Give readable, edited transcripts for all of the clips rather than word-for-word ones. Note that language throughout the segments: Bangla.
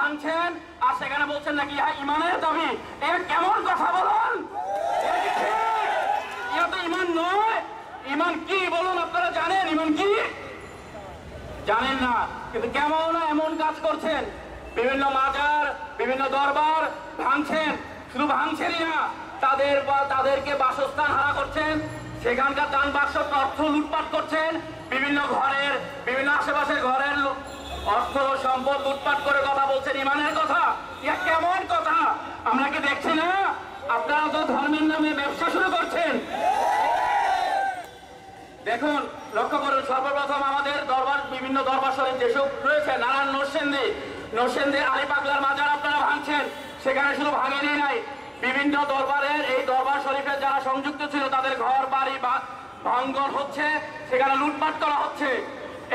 ভাঙছেন আর সেখানে বলছেন নাকি ইহা ইমানের দাবি। এর কেমন কথা বলুন? ইহা তো ইমান নয়। ইমান কি বলুন? আপনারা জানেন ইমান কি? জানেন না, কিন্তু কেমন এমন কাজ করছেন। বিভিন্ন মাজার, বিভিন্ন দরবার ভাঙছেন। শুধু ভাঙছেনই না, তাদেরকে বাসস্থান হারা করছেন, সেখানকার দান বাক্স অর্থ লুটপাট করছেন, বিভিন্ন আশেপাশের ঘরের অর্থ সম্পদ লুটপাট করে কথা বলছেন ইমানের কথা। ইয়া কেমন কথা? আমরা কি দেখছি না? আপনারা তো ধর্মের নামে ব্যবসা শুরু করছেন। দেখুন, লক্ষ্য করুন, সর্বপ্রথম আমাদের বিভিন্ন দরবার শরীফ যেসব রয়েছে, নারায়ণ নরসিংদী আলী পাগলার মাজার আপনারা ভাঙছেন। সেখানে শুধু ভাঙেনি নাই, বিভিন্ন দরবারের এই দরবার শরীফের যারা সংযুক্ত ছিল তাদের ঘর বাড়ি ভাঙন হচ্ছে, সেখানে লুটপাট করা হচ্ছে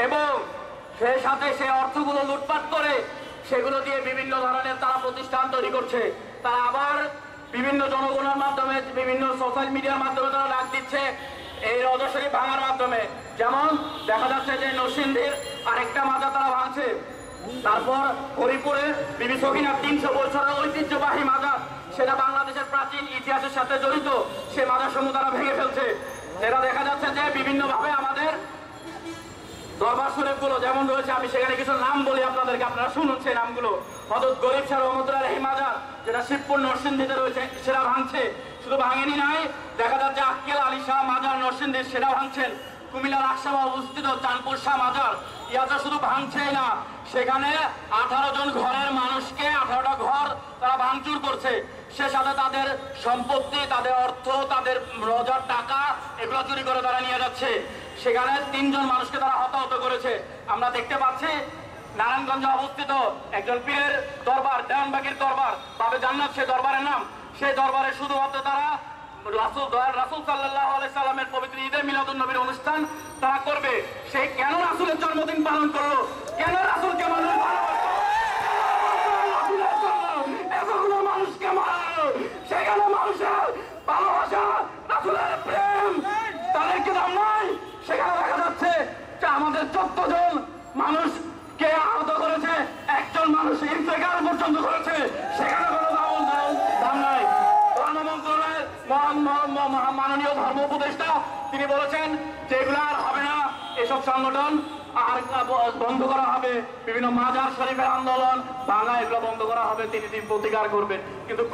এবং সেই সাথে সেই অর্থগুলো লুটপাট করে সেগুলো দিয়ে বিভিন্ন ধরনের তারা প্রতিষ্ঠান তৈরি করছে। তারা আবার বিভিন্ন জনগণের মাধ্যমে, বিভিন্ন সোশ্যাল মিডিয়ার মাধ্যমে তারা ডাক দিচ্ছে এই রওজা শরীফ ভাঙার মাধ্যমে। যেমন দেখা যাচ্ছে যে নরসিংদীর আরেকটা মাজার তারা ভাঙছে। তারপর হরিপুরে বিবি সখিনার 300 বছরের ঐতিহ্যবাহী মাজার, সেটা বাংলাদেশের প্রাচীন ইতিহাসের সাথে জড়িত, সে মাজার সমূহ তারা ভেঙে ফেলছে। যেটা দেখা যাচ্ছে যে বিভিন্নভাবে আমাদের দরবার শরীফগুলো যেমন রয়েছে, আমি সেখানে কিছু নাম বলি আপনাদেরকে, আপনারা শুনুন সেই নামগুলো। হযরত গরিব শাহ রহমতুল্লাহ আলাইহি মাজার, যেটা শিবপুর নরসিংদীতে রয়েছে, সেটা ভাঙছে। শুধু ভাঙেনি নাই, দেখা যাচ্ছে আক্কেল আলী শাহ মাজার নরসিংদীর, সেটা ভাঙছেন। কুমিল্লার আশাবা অবস্থিত চাঁদপুর শাহ মাজার, ইয়াটা শুধু ভাঙছেই না, সেখানে 18 জন ঘরের মানুষকে 18টা ঘর তারা ভাঙচুর করছে। সে সাথে তাদের সম্পত্তি, তাদের অর্থ, তাদের রোজার টাকা এগুলো চুরি করে তারা নিয়ে যাচ্ছে। সেখানে 3 জন মানুষকে তারা হতাহত করেছে। আমরা দেখতে পাচ্ছি নারায়ণগঞ্জে অবস্থিত একজন পীরের দরবার, দেওয়ানবাগীর দরবার, বাবে জান্নাত সে দরবারের নাম। সেই দরবারে শুধুমাত্র তারা রাসূল সাল্লাল্লাহু আলাইহি সাল্লামের পবিত্র ঈদে মিলাদুন নবীর অনুষ্ঠান তারা করবে। সেই কেন রাসূলের জন্মদিন পালন করলো? কেন রাসূলকে মানুষ এতগুলো মানুষকে মারলো? সেখানে মানুষের ভালোবাসা, রাসূলের প্রেম, তাদেরকে দাম নাই। সেখানে দেখা যাচ্ছে যে আমাদের 14 জন মানুষকে আহত করেছে, একজন মানুষ ইন্তেকাল পর্যন্ত করেছে, সেখানে কোনো দাম নাই। মাননীয় ধর্ম উপদেষ্টা তিনি বলেছেন যে এগুলো আর হবে না, এসব সংগঠন আর বন্ধ করা হবে, বিভিন্ন মাজার শরীফের আন্দোলন ভাঙা এগুলো বন্ধ করা হবে, তিনি প্রতিকার করবেন। কিন্তু